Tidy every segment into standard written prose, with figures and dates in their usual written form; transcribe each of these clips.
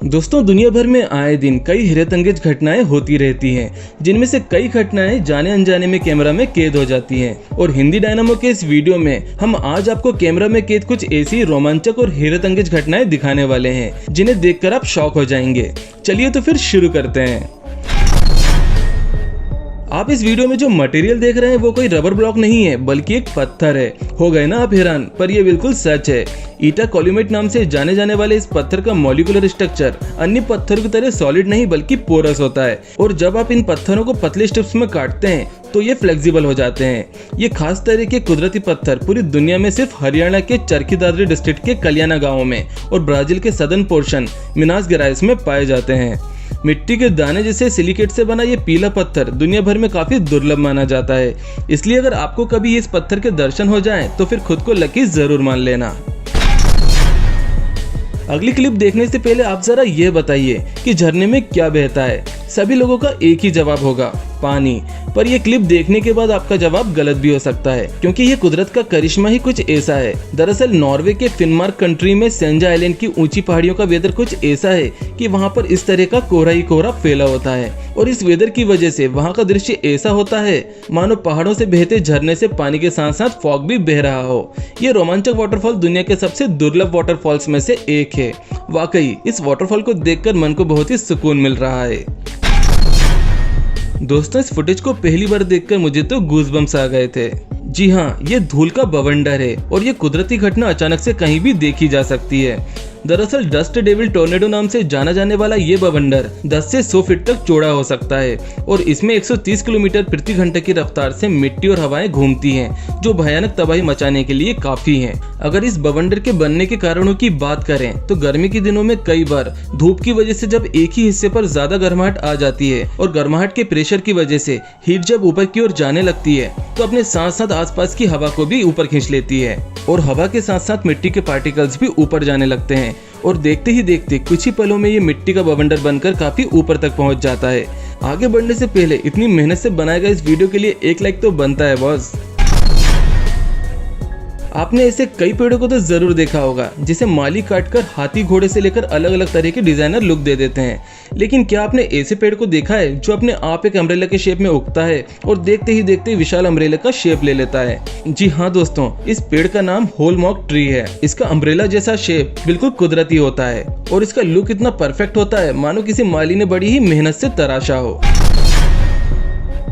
दोस्तों, दुनिया भर में आए दिन कई हैरतअंगेज घटनाएं होती रहती हैं, जिनमें से कई घटनाएं जाने अनजाने में कैमरा में कैद हो जाती हैं। और हिंदी डायनामो के इस वीडियो में हम आज आपको कैमरा में कैद कुछ ऐसी रोमांचक और हैरतअंगेज घटनाएं दिखाने वाले हैं, जिन्हें देखकर आप शॉक हो जाएंगे। चलिए तो फिर शुरू करते हैं। आप इस वीडियो में जो मटेरियल देख रहे हैं वो कोई रबर ब्लॉक नहीं है, बल्कि एक पत्थर है। हो गए ना आप हैरान, पर ये बिल्कुल सच है। ईटा कोल्यूमेट नाम से जाने जाने वाले इस पत्थर का मॉलिक्यूलर स्ट्रक्चर अन्य पत्थरों की तरह सॉलिड नहीं बल्कि पोरस होता है। और जब आप इन पत्थरों को पतले स्ट्रिप्स में काटते हैं तो ये फ्लेक्सिबल हो जाते हैं। ये खास तरह के कुदरती पत्थर पूरी दुनिया में सिर्फ हरियाणा के चरखी दादरी डिस्ट्रिक्ट के कल्याणा गाँव में और ब्राजील के सदर्न पोर्शन मिनास गेराइस में पाए जाते हैं। मिट्टी के दाने जैसे सिलिकेट से बना ये पीला पत्थर दुनिया भर में काफी दुर्लभ माना जाता है। इसलिए अगर आपको कभी इस पत्थर के दर्शन हो जाएं, तो फिर खुद को लकी जरूर मान लेना। अगली क्लिप देखने से पहले आप जरा ये बताइए कि झरने में क्या बहता है। सभी लोगों का एक ही जवाब होगा, पानी। पर यह क्लिप देखने के बाद आपका जवाब गलत भी हो सकता है, क्योंकि ये कुदरत का करिश्मा ही कुछ ऐसा है। दरअसल नॉर्वे के फिनमार्क कंट्री में सेंजा आइलैंड की ऊंची पहाड़ियों का वेदर कुछ ऐसा है कि वहाँ पर इस तरह का कोहरा ही कोहरा फैला होता है। और इस वेदर की वजह से वहाँ का दृश्य ऐसा होता है मानो पहाड़ों से बहते झरने से पानी के साथ साथ फॉग भी बह रहा हो। ये रोमांचक वाटरफॉल दुनिया के सबसे दुर्लभ वाटरफॉल्स में से एक है। वाकई इस वाटरफॉल को देखकर मन को बहुत ही सुकून मिल रहा है। दोस्तों, इस फुटेज को पहली बार देखकर मुझे तो गूज़बम्स आ गए थे। जी हाँ, ये धूल का बवंडर है और ये कुदरती घटना अचानक से कहीं भी देखी जा सकती है। दरअसल डस्ट डेविल टोर्नेडो नाम से जाना जाने वाला ये बवंडर 10 से 100 फीट तक चौड़ा हो सकता है और इसमें 130 किलोमीटर प्रति घंटे की रफ्तार से मिट्टी और हवाएं घूमती हैं, जो भयानक तबाही मचाने के लिए काफी हैं। अगर इस बवंडर के बनने के कारणों की बात करें तो गर्मी के दिनों में कई बार धूप की वजह से जब एक ही हिस्से पर ज्यादा गर्माहट आ जाती है और गर्माहट के प्रेशर की वजह से हीट जब ऊपर की ओर जाने लगती है तो अपने साथ साथ आसपास की हवा को भी ऊपर खींच लेती है और हवा के साथ साथ मिट्टी के पार्टिकल्स भी ऊपर जाने लगते हैं। और देखते ही देखते कुछ ही पलों में ये मिट्टी का बवंडर बनकर काफी ऊपर तक पहुंच जाता है। आगे बढ़ने से पहले इतनी मेहनत से बनाए गए इस वीडियो के लिए एक लाइक तो बनता है बॉस। आपने ऐसे कई पेड़ों को तो जरूर देखा होगा जिसे माली काटकर हाथी घोड़े से लेकर अलग अलग तरह के डिजाइनर लुक दे देते हैं। लेकिन क्या आपने ऐसे पेड़ को देखा है जो अपने आप एक अम्ब्रेला के शेप में उगता है और देखते ही देखते विशाल अम्ब्रेला का शेप ले लेता है? जी हाँ दोस्तों, इस पेड़ का नाम होलमॉक ट्री है। इसका अम्ब्रेला जैसा शेप बिल्कुल कुदरती होता है और इसका लुक इतना परफेक्ट होता है मानो किसी माली ने बड़ी ही मेहनत से तराशा हो।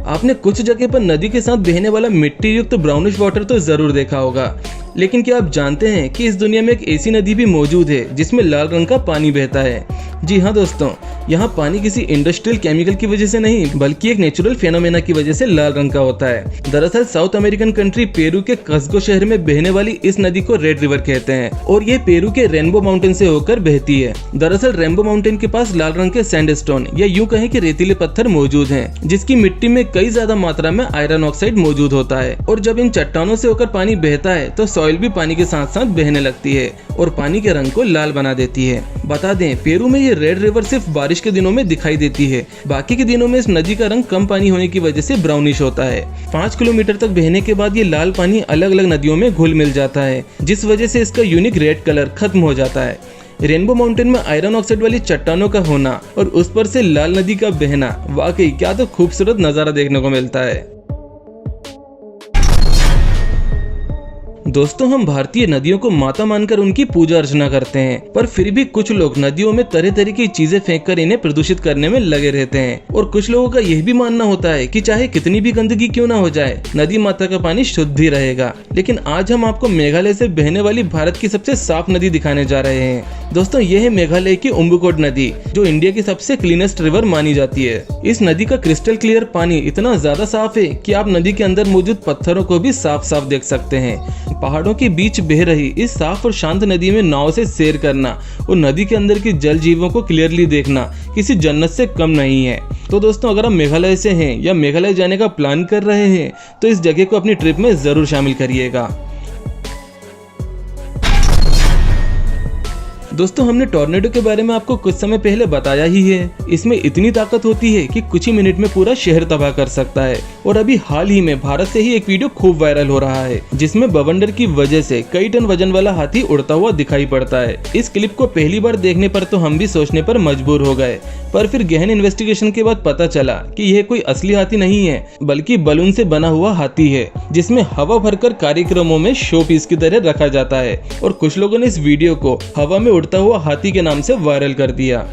आपने कुछ जगह पर नदी के साथ बहने वाला मिट्टी युक्त ब्राउनिश वाटर तो जरूर देखा होगा, लेकिन क्या आप जानते हैं कि इस दुनिया में एक ऐसी नदी भी मौजूद है जिसमें लाल रंग का पानी बहता है? जी हाँ दोस्तों, यहाँ पानी किसी इंडस्ट्रियल केमिकल की वजह से नहीं बल्कि एक नेचुरल फेनोमेना की वजह से लाल रंग का होता है। दरअसल साउथ अमेरिकन कंट्री पेरू के कस्को शहर में बहने वाली इस नदी को रेड रिवर कहते हैं और ये पेरू के रेनबो माउंटेन से होकर बहती है। दरअसल रेनबो माउंटेन के पास लाल रंग के सैंडस्टोन या यूं कहें कि रेतीले पत्थर मौजूद हैं, जिसकी मिट्टी में कई ज्यादा मात्रा में आयरन ऑक्साइड मौजूद होता है। और जब इन चट्टानों से होकर पानी बहता है तो सॉइल भी पानी के साथ साथ बहने लगती है और पानी के रंग को लाल बना देती है। बता दें, पेरू में ये रेड रिवर सिर्फ बारिश के दिनों में दिखाई देती है। बाकी के दिनों में इस नदी का रंग कम पानी होने की वजह से ब्राउनिश होता है। 5 किलोमीटर तक बहने के बाद ये लाल पानी अलग अलग नदियों में घुल मिल जाता है, जिस वजह से इसका यूनिक रेड कलर खत्म हो जाता है। रेनबो माउंटेन में आयरन ऑक्साइड वाली चट्टानों का होना और उस पर से लाल नदी का बहना, वाकई क्या तो खूबसूरत नजारा देखने को मिलता है। दोस्तों, हम भारतीय नदियों को माता मानकर उनकी पूजा अर्चना करते हैं, पर फिर भी कुछ लोग नदियों में तरह तरह की चीजें फेंककर इन्हें प्रदूषित करने में लगे रहते हैं। और कुछ लोगों का यह भी मानना होता है कि चाहे कितनी भी गंदगी क्यों ना हो जाए, नदी माता का पानी शुद्ध ही रहेगा। लेकिन आज हम आपको मेघालय से बहने वाली भारत की सबसे साफ नदी दिखाने जा रहे हैं। दोस्तों, यह है मेघालय की उम्बुकोट नदी, जो इंडिया की सबसे क्लीनेस्ट रिवर मानी जाती है। इस नदी का क्रिस्टल क्लियर पानी इतना ज्यादा साफ है कि आप नदी के अंदर मौजूद पत्थरों को भी साफ साफ देख सकते हैं। पहाड़ों के बीच बह रही इस साफ और शांत नदी में नाव से सैर करना और नदी के अंदर के जल जीवों को क्लियरली देखना किसी जन्नत से कम नहीं है। तो दोस्तों, अगर आप मेघालय से हैं या मेघालय जाने का प्लान कर रहे हैं तो इस जगह को अपनी ट्रिप में जरूर शामिल करिएगा। दोस्तों, हमने टॉर्नेडो के बारे में आपको कुछ समय पहले बताया ही है। इसमें इतनी ताकत होती है कि कुछ ही मिनट में पूरा शहर तबाह कर सकता है। और अभी हाल ही में भारत से ही एक वीडियो खूब वायरल हो रहा है जिसमें बवंडर की वजह से कई टन वजन वाला हाथी उड़ता हुआ दिखाई पड़ता है। इस क्लिप को पहली बार देखने पर तो हम भी सोचने पर मजबूर हो गए, पर फिर गहन इन्वेस्टिगेशन के बाद पता चला कि यह कोई असली हाथी नहीं है बल्कि बलून से बना हुआ हाथी है जिसमें हवा भरकर कार्यक्रमों में शो पीस की तरह रखा जाता है। और कुछ लोगों ने इस वीडियो को हवा में उड़ता हुआ हाथी के नाम से वायरल कर दिया।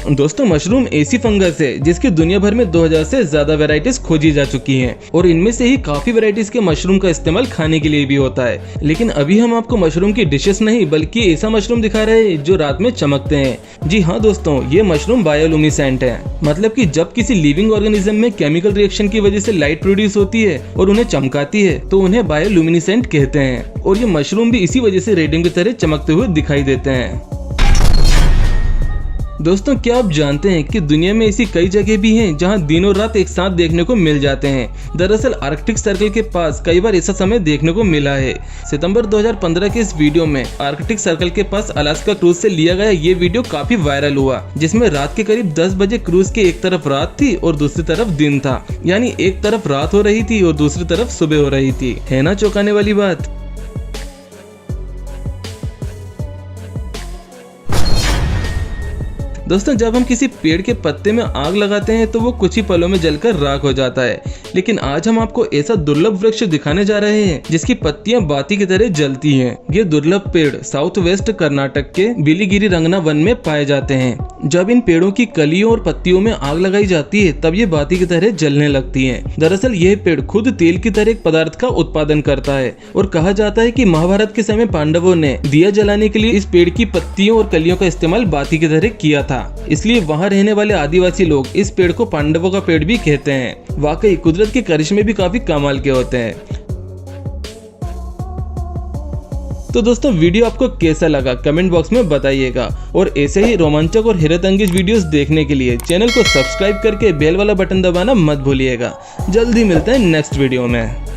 दोस्तों, मशरूम ऐसी फंगस है जिसकी दुनिया भर में 2000 से ज्यादा वैरायटीज खोजी जा चुकी हैं और इनमें से ही काफी वैरायटीज के मशरूम का इस्तेमाल खाने के लिए भी होता है। लेकिन अभी हम आपको मशरूम की डिशेस नहीं बल्कि ऐसा मशरूम दिखा रहे हैं जो रात में चमकते हैं। जी हाँ दोस्तों, ये मशरूम बायोलुमिनेसेंट है, मतलब कि जब किसी लिविंग ऑर्गेनिज्म में केमिकल रिएक्शन की वजह से लाइट प्रोड्यूस होती है और उन्हें चमकाती है तो उन्हें बायोलुमिनेसेंट कहते हैं। और ये मशरूम भी इसी वजह से रेडियम की तरह चमकते हुए दिखाई देते हैं। दोस्तों, क्या आप जानते हैं कि दुनिया में ऐसी कई जगह भी हैं जहां दिन और रात एक साथ देखने को मिल जाते हैं। दरअसल आर्कटिक सर्कल के पास कई बार ऐसा समय देखने को मिला है। सितंबर 2015 के इस वीडियो में आर्कटिक सर्कल के पास अलास्का क्रूज से लिया गया ये वीडियो काफी वायरल हुआ, जिसमें रात के करीब 10 बजे क्रूज के एक तरफ रात थी और दूसरी तरफ दिन था, यानी एक तरफ रात हो रही थी और दूसरी तरफ सुबह हो रही थी। है ना चौंकाने वाली बात। दोस्तों, जब हम किसी पेड़ के पत्ते में आग लगाते हैं तो वो कुछ ही पलों में जलकर राख हो जाता है। लेकिन आज हम आपको ऐसा दुर्लभ वृक्ष दिखाने जा रहे हैं जिसकी पत्तियां बाती की तरह जलती हैं। ये दुर्लभ पेड़ साउथ वेस्ट कर्नाटक के बिलीगिरी रंगना वन में पाए जाते हैं। जब इन पेड़ों की कलियों और पत्तियों में आग लगाई जाती है तब ये बाती की तरह जलने लगती हैं। दरअसल यह पेड़ खुद तेल की तरह एक पदार्थ का उत्पादन करता है और कहा जाता है कि महाभारत के समय पांडवों ने दिया जलाने के लिए इस पेड़ की पत्तियों और कलियों का इस्तेमाल बाती की तरह किया था। इसलिए वहां रहने वाले आदिवासी लोग इस पेड़ को पांडवों का पेड़ भी कहते हैं। वाकई कुदरत के करिश्मे भी काफी कमाल के होते हैं। तो दोस्तों, वीडियो आपको कैसा लगा कमेंट बॉक्स में बताइएगा और ऐसे ही रोमांचक और हैरत अंगेज वीडियोस देखने के लिए चैनल को सब्सक्राइब करके बेल वाला बटन दबाना मत भूलिएगा। जल्दी मिलते हैं नेक्स्ट वीडियो में।